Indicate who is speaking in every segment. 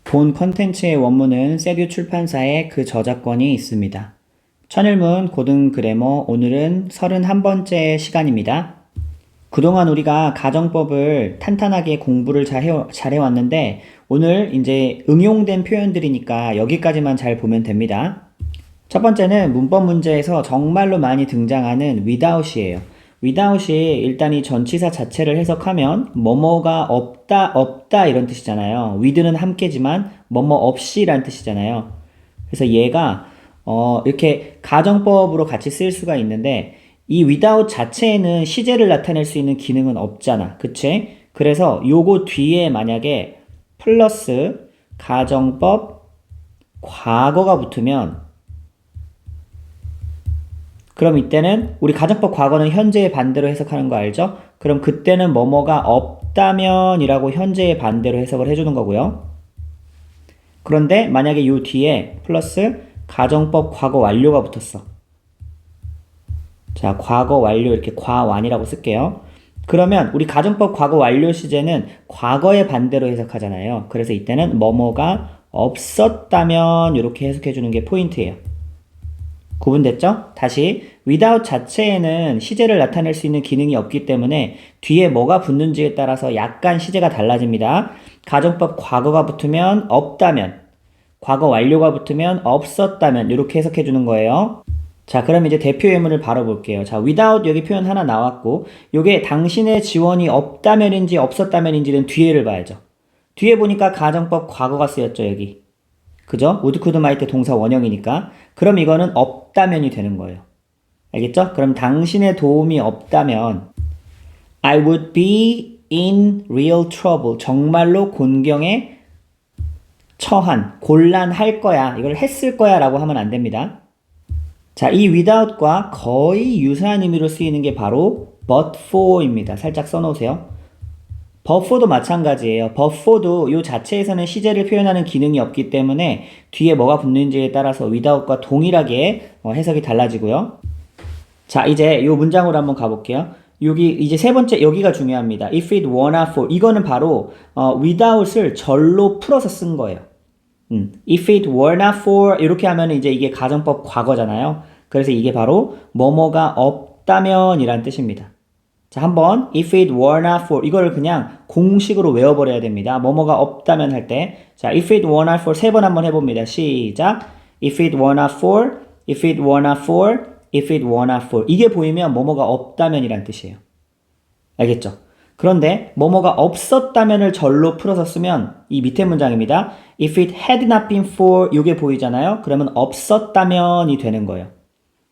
Speaker 1: 본 컨텐츠의 원문은 세듀 출판사에 그 저작권이 있습니다. 천일문 고등 그래머 오늘은 31번째 시간입니다. 그동안 우리가 가정법을 탄탄하게 공부를 잘해왔는데 오늘 이제 응용된 표현들이니까 여기까지만 잘 보면 됩니다. 첫 번째는 문법 문제에서 정말로 많이 등장하는 without이에요. without이 일단 이 전치사 자체를 해석하면 뭐뭐가 없다 이런 뜻이잖아요. with는 함께지만 뭐뭐 없이라는 뜻이잖아요. 그래서 얘가 이렇게 가정법으로 같이 쓸 수가 있는데 이 without 자체에는 시제를 나타낼 수 있는 기능은 없잖아. 그치? 그래서 요거 뒤에 만약에 플러스 가정법 과거가 붙으면 그럼 이때는 우리 가정법 과거는 현재의 반대로 해석하는 거 알죠? 그럼 그때는 뭐뭐가 없다면 이라고 현재의 반대로 해석을 해주는 거고요. 그런데 만약에 요 뒤에 플러스 가정법 과거 완료가 붙었어. 자, 과거 완료 이렇게 과완이라고 쓸게요. 그러면 우리 가정법 과거 완료 시제는 과거의 반대로 해석하잖아요. 그래서 이때는 뭐뭐가 없었다면 이렇게 해석해 주는 게 포인트예요. 구분됐죠? 다시 without 자체에는 시제를 나타낼 수 있는 기능이 없기 때문에 뒤에 뭐가 붙는지에 따라서 약간 시제가 달라집니다. 가정법 과거가 붙으면 없다면, 과거 완료가 붙으면 없었다면 이렇게 해석해 주는 거예요. 자, 그럼 이제 대표 예문을 바로 볼게요. 자, without 여기 표현 하나 나왔고 요게 당신의 지원이 없다면인지 없었다면인지는 뒤에를 봐야죠. 뒤에 보니까 가정법 과거가 쓰였죠, 여기. 그죠? would, could, might 동사 원형이니까. 그럼 이거는 없다면이 되는 거예요. 알겠죠? 그럼 당신의 도움이 없다면 I would be in real trouble. 정말로 곤경에 처한, 곤란할 거야. 이걸 했을 거야 라고 하면 안 됩니다. 자, 이 without과 거의 유사한 의미로 쓰이는 게 바로 but for입니다. 살짝 써놓으세요. but for도 마찬가지예요. but for도 이 자체에서는 시제를 표현하는 기능이 없기 때문에 뒤에 뭐가 붙는지에 따라서 without과 동일하게 해석이 달라지고요. 자, 이제 이 문장으로 한번 가볼게요. 여기 이제 세 번째 여기가 중요합니다. If it were not for 이거는 바로 without을 절로 풀어서 쓴 거예요. If it were not for 이렇게 하면 이제 이게 가정법 과거잖아요. 그래서 이게 바로 뭐뭐가 없다면 이란 뜻입니다. 자, 한번 if it were not for 이거를 그냥 공식으로 외워버려야 됩니다. 뭐뭐가 없다면 할 때. 자, if it were not for 세 번 한번 해봅니다. 시작. If it were not for, if it were not for, if it were not for 이게 보이면 뭐뭐가 없다면 이란 뜻이에요. 알겠죠? 그런데 뭐뭐가 없었다면을 절로 풀어서 쓰면 이 밑에 문장입니다. If it had not been for 이게 보이잖아요. 그러면 없었다면이 되는 거예요.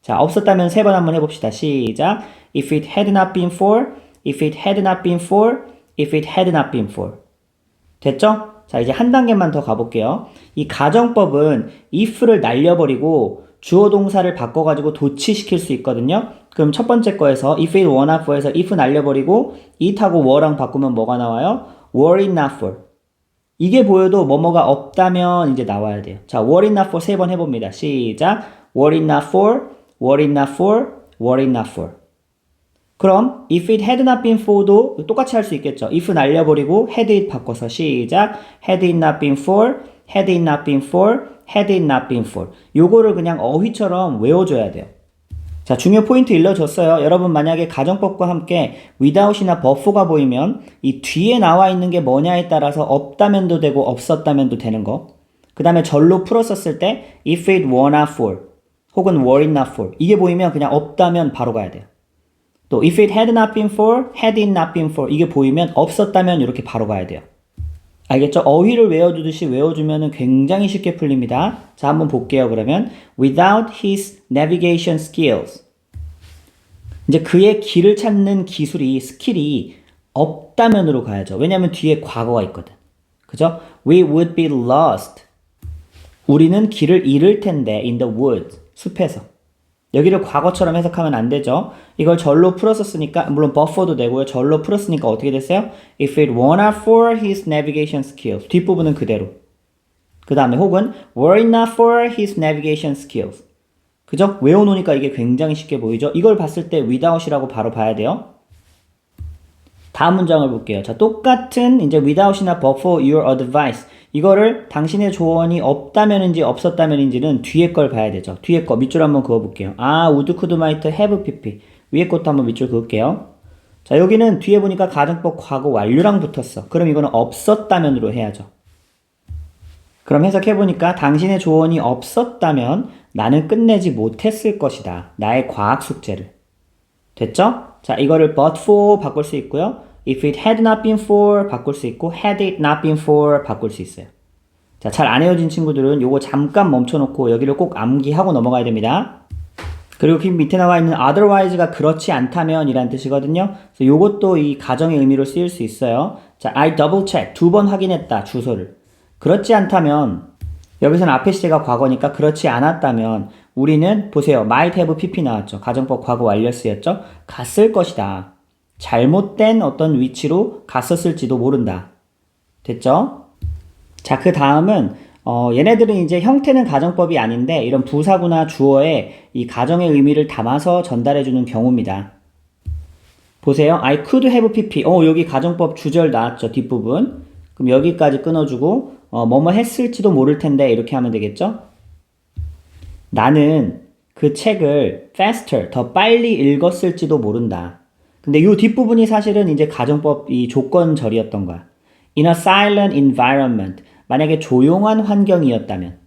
Speaker 1: 자, 없었다면 세 번 한번 해봅시다. 시작. If it had not been for, if it had not been for, if it had not been for. 됐죠? 자, 이제 한 단계만 더 가볼게요. 이 가정법은 if를 날려버리고 주어 동사를 바꿔가지고 도치시킬 수 있거든요. 그럼 첫 번째 거에서 if it were not for에서 if 날려버리고 it하고 were랑 바꾸면 뭐가 나와요? were it not for. 이게 보여도 뭐뭐가 없다면 이제 나와야 돼요. 자, were it not for 세 번 해봅니다. 시작. were it not for, were it not for, were it not for. 그럼 if it had not been for도 똑같이 할 수 있겠죠. if 날려버리고 had it 바꿔서 시작. had it not been for, had it not been for, had it not been for. 요거를 그냥 어휘처럼 외워줘야 돼요. 자, 중요 포인트 일러줬어요. 여러분 만약에 가정법과 함께 without이나 but for가 보이면 이 뒤에 나와 있는 게 뭐냐에 따라서 없다면도 되고 없었다면도 되는 거. 그 다음에 절로 풀었었을 때 if it were not for 혹은 were it not for 이게 보이면 그냥 없다면 바로 가야 돼요. 또 if it had not been for, had it not been for 이게 보이면 없었다면 이렇게 바로 가야 돼요. 알겠죠? 어휘를 외워두듯이 외워주면 굉장히 쉽게 풀립니다. 자, 한번 볼게요. 그러면 without his navigation skills 이제 그의 길을 찾는 기술이 스킬이 없다면으로 가야죠. 왜냐하면 뒤에 과거가 있거든. 그죠? We would be lost 우리는 길을 잃을 텐데 in the woods 숲에서 여기를 과거처럼 해석하면 안 되죠. 이걸 절로 풀어서 쓰니까 물론 buffer도 되고요. 절로 풀었으니까 어떻게 됐어요? If it were not for his navigation skills 뒷부분은 그대로. 그 다음에 혹은 were it not for his navigation skills 그죠? 외워놓으니까 이게 굉장히 쉽게 보이죠? 이걸 봤을 때 without이라고 바로 봐야 돼요. 다음 문장을 볼게요. 자, 똑같은 이제 without이나 but for your advice. 이거를 당신의 조언이 없다면인지 없었다면인지는 뒤에 걸 봐야 되죠. 뒤에 거 밑줄 한번 그어 볼게요. 아, would, could, might, have, pp. 위에 것도 한번 밑줄 그을게요. 자, 여기는 뒤에 보니까 가정법 과거 완료랑 붙었어. 그럼 이거는 없었다면으로 해야죠. 그럼 해석해보니까 당신의 조언이 없었다면 나는 끝내지 못했을 것이다. 나의 과학 숙제를. 됐죠? 자, 이거를 but for 바꿀 수 있고요. If it had not been for 바꿀 수 있고 had it not been for 바꿀 수 있어요. 자, 잘 안 외워진 친구들은 요거 잠깐 멈춰놓고 여기를 꼭 암기하고 넘어가야 됩니다. 그리고 그 밑에 나와 있는 otherwise가 그렇지 않다면 이란 뜻이거든요. 그래서 요것도 이 가정의 의미로 쓰일 수 있어요. 자, I double check. 2번 확인했다. 주소를. 그렇지 않다면 여기서는 앞에 시제가 과거니까 그렇지 않았다면 우리는 보세요. might have pp 나왔죠. 가정법 과거 완료 쓰였죠. 갔을 것이다. 잘못된 어떤 위치로 갔었을지도 모른다. 됐죠? 자, 그 다음은 얘네들은 이제 형태는 가정법이 아닌데 이런 부사구나 주어에 이 가정의 의미를 담아서 전달해주는 경우입니다. 보세요. I could have pp. 여기 가정법 주절 나왔죠. 뒷부분. 그럼 여기까지 끊어주고 뭐뭐 했을지도 모를 텐데 이렇게 하면 되겠죠? 나는 그 책을 faster, 더 빨리 읽었을지도 모른다. 근데 이 뒷부분이 사실은 이제 가정법 이 조건절이었던 거야. In a silent environment. 만약에 조용한 환경이었다면.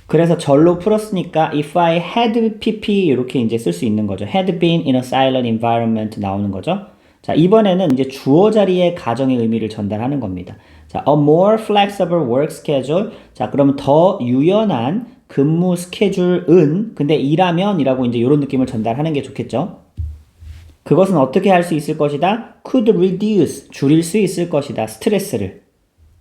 Speaker 1: 그래서 절로 풀었으니까 if I had pp 이렇게 이제 쓸 수 있는 거죠. had been in a silent environment 나오는 거죠. 자, 이번에는 이제 주어 자리에 가정의 의미를 전달하는 겁니다. 자, a more flexible work schedule. 자, 그러면 더 유연한 근무 스케줄은 근데 일하면이라고 이제 이런 느낌을 전달하는 게 좋겠죠. 그것은 어떻게 할 수 있을 것이다? could reduce 줄일 수 있을 것이다. 스트레스를.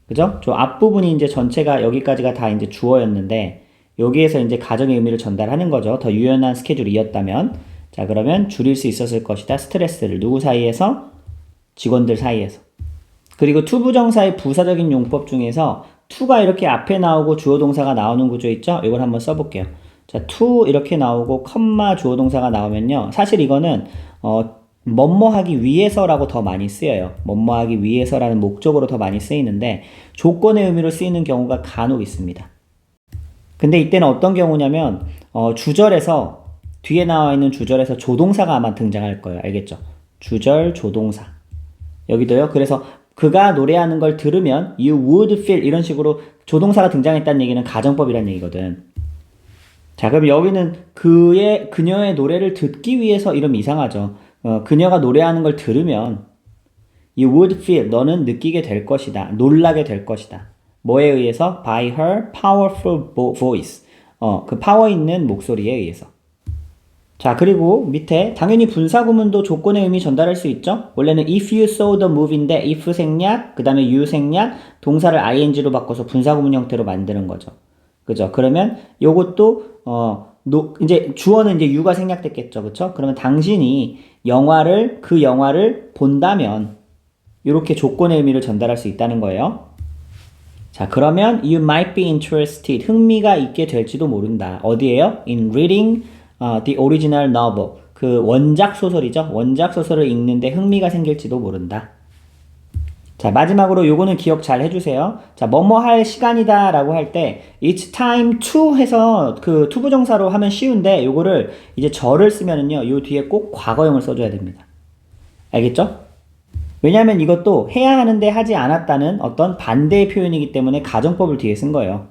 Speaker 1: 그죠? 저 앞부분이 이제 전체가 여기까지가 다 이제 주어였는데 여기에서 이제 가정의 의미를 전달하는 거죠. 더 유연한 스케줄이었다면 자, 그러면 줄일 수 있었을 것이다. 스트레스를 누구 사이에서? 직원들 사이에서. 그리고 투부정사의 부사적인 용법 중에서 to가 이렇게 앞에 나오고 주어 동사가 나오는 구조 있죠? 이걸 한번 써볼게요. 자, to 이렇게 나오고 컴마 주어 동사가 나오면요. 사실 이거는 뭐뭐 하기 위해서라고 더 많이 쓰여요. 뭐뭐 하기 위해서라는 목적으로 더 많이 쓰이는데 조건의 의미로 쓰이는 경우가 간혹 있습니다. 근데 이때는 어떤 경우냐면 주절에서 뒤에 나와 있는 주절에서 조동사가 아마 등장할 거예요. 알겠죠? 주절 조동사. 여기도요. 그래서 그가 노래하는 걸 들으면 you would feel 이런 식으로 조동사가 등장했다는 얘기는 가정법이라는 얘기거든. 자, 그럼 여기는 그녀의 노래를 듣기 위해서 이러면 이상하죠. 그녀가 노래하는 걸 들으면 you would feel 너는 느끼게 될 것이다. 놀라게 될 것이다. 뭐에 의해서? by her powerful voice. 그 파워 있는 목소리에 의해서. 자, 그리고 밑에 당연히 분사구문도 조건의 의미 전달할 수 있죠. 원래는 if you saw the movie인데 if 생략, 그 다음에 you 생략, 동사를 ing로 바꿔서 분사구문 형태로 만드는 거죠. 그죠? 그러면 요것도 이제 주어는 이제 you가 생략됐겠죠. 그쵸? 그러면 당신이 그 영화를 본다면 이렇게 조건의 의미를 전달할 수 있다는 거예요. 자, 그러면 you might be interested. 흥미가 있게 될지도 모른다. 어디에요? in reading the original novel. 그 원작 소설이죠. 원작 소설을 읽는데 흥미가 생길지도 모른다. 자, 마지막으로 요거는 기억 잘 해주세요. 자, 뭐뭐 할 시간이다 라고 할 때 it's time to 해서 그 투부정사로 하면 쉬운데 요거를 이제 절을 쓰면은요, 요 뒤에 꼭 과거형을 써줘야 됩니다. 알겠죠? 왜냐하면 이것도 해야 하는데 하지 않았다는 어떤 반대의 표현이기 때문에 가정법을 뒤에 쓴 거예요.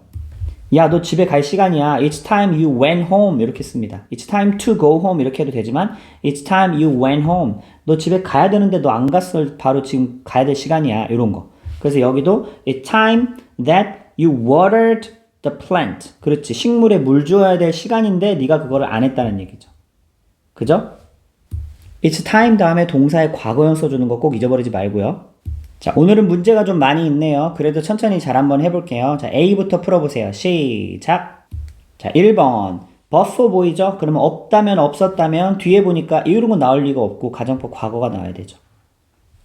Speaker 1: 야, 너 집에 갈 시간이야. It's time you went home. 이렇게 씁니다. It's time to go home. 이렇게 해도 되지만 It's time you went home. 너 집에 가야 되는데 너 안 갔어. 바로 지금 가야 될 시간이야. 이런 거. 그래서 여기도 It's time that you watered the plant. 그렇지. 식물에 물 줘야 될 시간인데 네가 그거를 안 했다는 얘기죠. 그죠? It's time 다음에 동사의 과거형 써주는 거 꼭 잊어버리지 말고요. 자, 오늘은 문제가 좀 많이 있네요. 그래도 천천히 잘 한번 해볼게요. 자, A부터 풀어보세요. 시작! 자, 1번. 버퍼 보이죠? 그러면 없다면 없었다면 뒤에 보니까 이런 거 나올 리가 없고 가정법 과거가 나와야 되죠.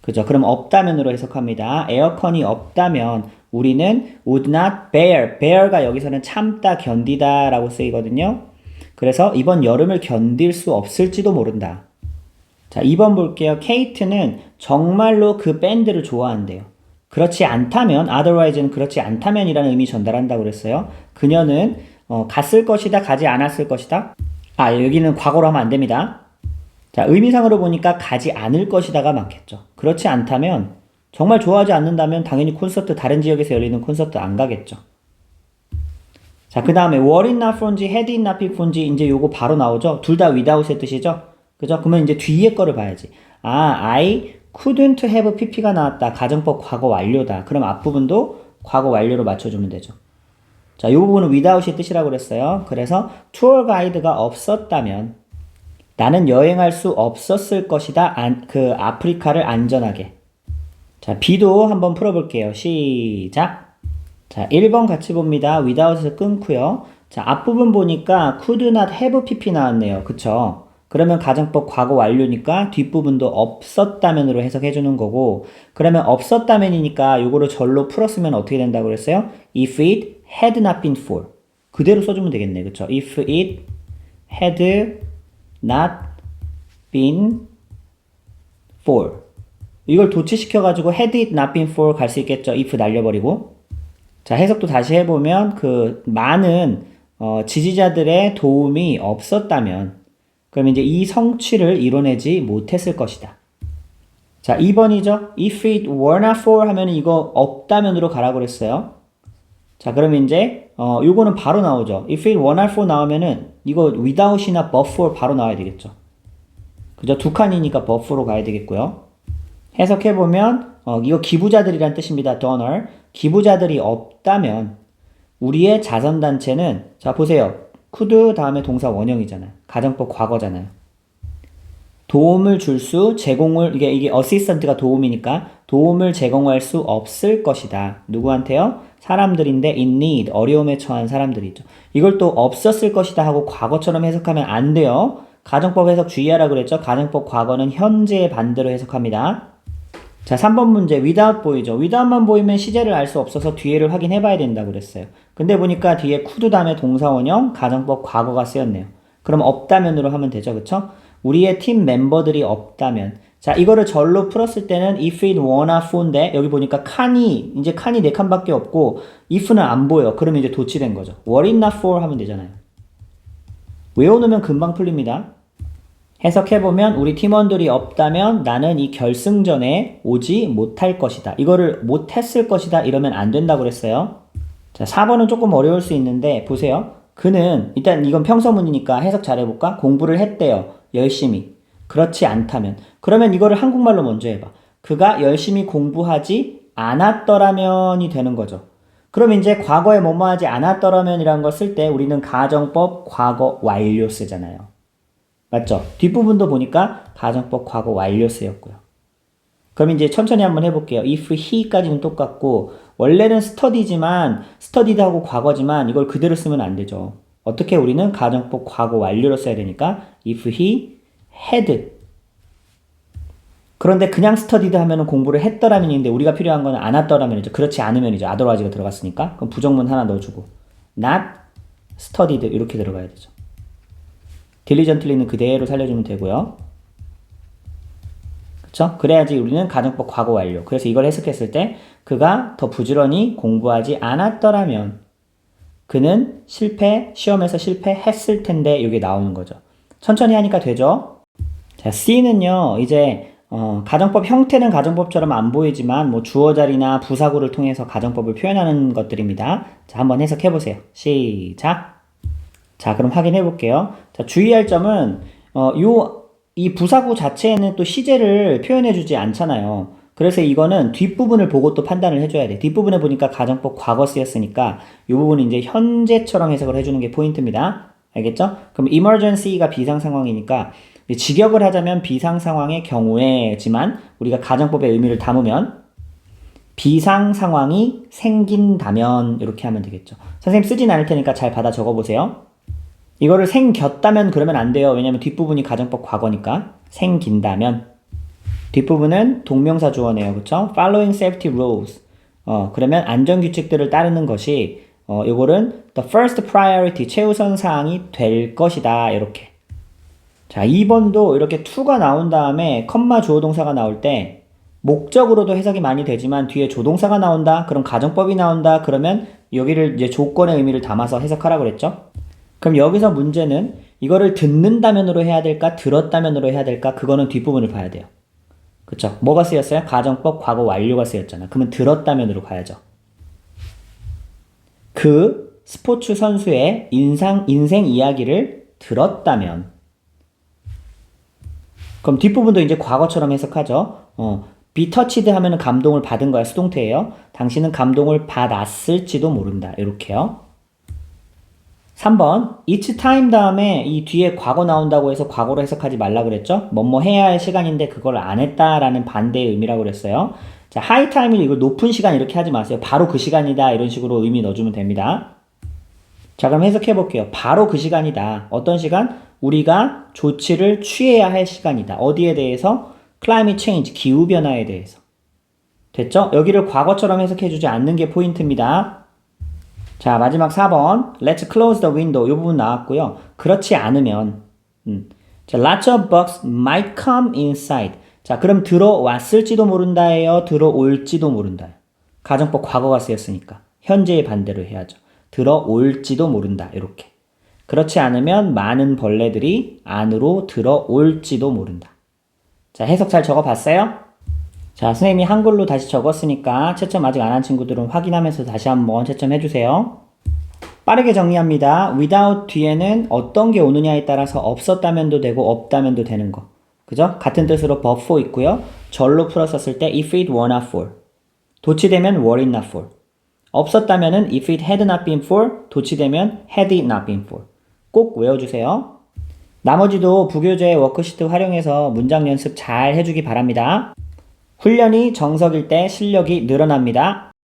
Speaker 1: 그죠? 그럼 없다면으로 해석합니다. 에어컨이 없다면 우리는 would not bear. bear가 여기서는 참다, 견디다 라고 쓰이거든요. 그래서 이번 여름을 견딜 수 없을지도 모른다. 자, 2번 볼게요. 케이트는 정말로 그 밴드를 좋아한대요. 그렇지 않다면, otherwise는 그렇지 않다면이라는 의미 전달한다고 그랬어요. 그녀는 갔을 것이다, 가지 않았을 것이다. 아, 여기는 과거로 하면 안 됩니다. 자, 의미상으로 보니까 가지 않을 것이다가 맞겠죠. 그렇지 않다면, 정말 좋아하지 않는다면 당연히 콘서트, 다른 지역에서 열리는 콘서트 안 가겠죠. 자, 그 다음에 were it not for인지 had it not been for인지 이제 요거 바로 나오죠. 둘 다 without의 뜻이죠. 그죠? 그러면 이제 뒤에 거를 봐야지. 아, I couldn't have pp가 나왔다. 가정법 과거 완료다. 그럼 앞부분도 과거 완료로 맞춰주면 되죠. 자, 이 부분은 without의 뜻이라고 그랬어요. 그래서 투어 가이드가 없었다면 나는 여행할 수 없었을 것이다. 그 아프리카를 안전하게. 자, B도 한번 풀어볼게요. 시작. 자, 1번 같이 봅니다. without에서 끊고요. 자, 앞부분 보니까 could not have pp 나왔네요. 그쵸? 그러면 가정법 과거 완료니까 뒷부분도 없었다면으로 해석해주는 거고, 그러면 없었다면이니까 요거를 절로 풀었으면 어떻게 된다고 그랬어요? If it had not been for. 그대로 써주면 되겠네. 그쵸? If it had not been for. 이걸 도치시켜가지고 had it not been for 갈 수 있겠죠? if 날려버리고. 자, 해석도 다시 해보면 그 많은 지지자들의 도움이 없었다면 그럼 이제 이 성취를 이뤄내지 못했을 것이다. 자, 2번이죠. If it were not for 하면 이거 없다면으로 가라고 그랬어요. 자, 그럼 이제 요거는 바로 나오죠. If it were not for 나오면은 이거 without이나 but for 바로 나와야 되겠죠. 그죠? 두 칸이니까 but for로 가야 되겠고요. 해석해보면 이거 기부자들이란 뜻입니다. donor. 기부자들이 없다면 우리의 자선단체는 자 보세요. could 다음에 동사 원형이잖아요. 가정법 과거잖아요. 도움을 줄 수, 제공을 이게 어시스턴트가 도움이니까 도움을 제공할 수 없을 것이다. 누구한테요? 사람들인데 in need, 어려움에 처한 사람들이죠. 이걸 또 없었을 것이다 하고 과거처럼 해석하면 안 돼요. 가정법 해석 주의하라 그랬죠. 가정법 과거는 현재의 반대로 해석합니다. 자, 3번 문제 without 보이죠. without만 보이면 시제를 알 수 없어서 뒤에를 확인해 봐야 된다고 그랬어요. 근데 보니까 뒤에 could 다음에 동사원형 가정법 과거가 쓰였네요. 그럼 없다면으로 하면 되죠. 그쵸? 우리의 팀 멤버들이 없다면 자, 이거를 절로 풀었을 때는 if it were not for인데 여기 보니까 이제 칸이 4칸밖에 없고 if는 안 보여. 그러면 이제 도치된 거죠. were it not for 하면 되잖아요. 외워놓으면 금방 풀립니다. 해석해보면 우리 팀원들이 없다면 나는 이 결승전에 오지 못할 것이다. 이거를 못했을 것이다 이러면 안 된다고 그랬어요. 자, 4번은 조금 어려울 수 있는데 보세요. 그는 일단 이건 평서문이니까 해석 잘해볼까? 공부를 했대요. 열심히. 그렇지 않다면. 그러면 이거를 한국말로 먼저 해봐. 그가 열심히 공부하지 않았더라면이 되는 거죠. 그럼 이제 과거에 뭐뭐 하지 않았더라면이라는 걸 쓸 때 우리는 가정법 과거 완료 쓰잖아요. 맞죠? 뒷부분도 보니까 가정법 과거 완료 쓰였고요. 그럼 이제 천천히 한번 해볼게요. if he까지는 똑같고 원래는 studied하고 과거지만 이걸 그대로 쓰면 안 되죠. 어떻게 우리는 가정법 과거 완료로 써야 되니까 if he had 그런데 그냥 studied 하면은 공부를 했더라면인데 우리가 필요한 거는 안 했더라면이죠. 그렇지 않으면이죠. otherwise가 들어갔으니까. 그럼 부정문 하나 넣어주고 not studied 이렇게 들어가야 되죠. diligently는 그대로 살려주면 되고요. 그쵸? 그래야지 우리는 가정법 과거 완료. 그래서 이걸 해석했을 때 그가 더 부지런히 공부하지 않았더라면 그는 시험에서 실패했을 텐데 이게 나오는 거죠. 천천히 하니까 되죠? 자, C는요, 이제 가정법 형태는 가정법처럼 안 보이지만 뭐 주어 자리나 부사구를 통해서 가정법을 표현하는 것들입니다. 자, 한번 해석해 보세요. 시작. 자, 그럼 확인해 볼게요. 자, 주의할 점은 이 부사구 자체에는 또 시제를 표현해 주지 않잖아요. 그래서 이거는 뒷부분을 보고 또 판단을 해줘야 돼. 뒷부분에 보니까 가정법 과거 쓰였으니까 이 부분은 이제 현재처럼 해석을 해주는 게 포인트입니다. 알겠죠? 그럼 emergency가 비상 상황이니까 직역을 하자면 비상 상황의 경우에지만 우리가 가정법의 의미를 담으면 비상 상황이 생긴다면 이렇게 하면 되겠죠. 선생님 쓰진 않을 테니까 잘 받아 적어보세요. 이거를 생겼다면 그러면 안 돼요. 왜냐면 뒷부분이 가정법 과거니까. 생긴다면. 뒷부분은 동명사 주어네요. 그쵸? Following safety rules. 그러면 안전규칙들을 따르는 것이 요거는 the first priority, 최우선 사항이 될 것이다. 이렇게. 자, 2번도 이렇게 to가 나온 다음에 컴마 주어 동사가 나올 때 목적으로도 해석이 많이 되지만 뒤에 조동사가 나온다. 그럼 가정법이 나온다. 그러면 여기를 이제 조건의 의미를 담아서 해석하라고 그랬죠. 그럼 여기서 문제는 이거를 듣는다면으로 해야 될까? 들었다면으로 해야 될까? 그거는 뒷부분을 봐야 돼요. 그쵸? 뭐가 쓰였어요? 가정법 과거 완료가 쓰였잖아. 그러면 들었다면으로 가야죠. 그 스포츠 선수의 인생 이야기를 들었다면 그럼 뒷부분도 이제 과거처럼 해석하죠. be touched 하면은 감동을 받은 거야. 수동태예요. 당신은 감동을 받았을지도 모른다. 이렇게요. 3번 each time 다음에 이 뒤에 과거 나온다고 해서 과거로 해석하지 말라 그랬죠. 뭐뭐 해야 할 시간인데 그걸 안 했다라는 반대의 의미라고 그랬어요. 자, high time을 이거 높은 시간 이렇게 하지 마세요. 바로 그 시간이다 이런 식으로 의미 넣어주면 됩니다. 자, 그럼 해석해 볼게요. 바로 그 시간이다. 어떤 시간? 우리가 조치를 취해야 할 시간이다. 어디에 대해서? climate change, 기후변화에 대해서. 됐죠? 여기를 과거처럼 해석해 주지 않는 게 포인트입니다. 자, 마지막 4번. Let's close the window. 이 부분 나왔고요. 그렇지 않으면 자, lots of bugs might come inside. 자, 그럼 들어왔을지도 모른다예요. 들어올지도 모른다요. 가정법 과거가 쓰였으니까. 현재의 반대로 해야죠. 들어올지도 모른다. 이렇게. 그렇지 않으면 많은 벌레들이 안으로 들어올지도 모른다. 자, 해석 잘 적어봤어요? 자, 선생님이 한글로 다시 적었으니까 채점 아직 안 한 친구들은 확인하면서 다시 한번 채점해주세요. 빠르게 정리합니다. without 뒤에는 어떤 게 오느냐에 따라서 없었다면도 되고 없다면도 되는 거. 그죠? 같은 뜻으로 but for 있고요. 절로 풀었었을 때 if it were not for. 도치되면 were it not for. 없었다면은 if it had not been for. 도치되면 had it not been for. 꼭 외워주세요. 나머지도 부교재 워크시트 활용해서 문장 연습 잘 해주기 바랍니다. 훈련이 정석일 때 실력이 늘어납니다.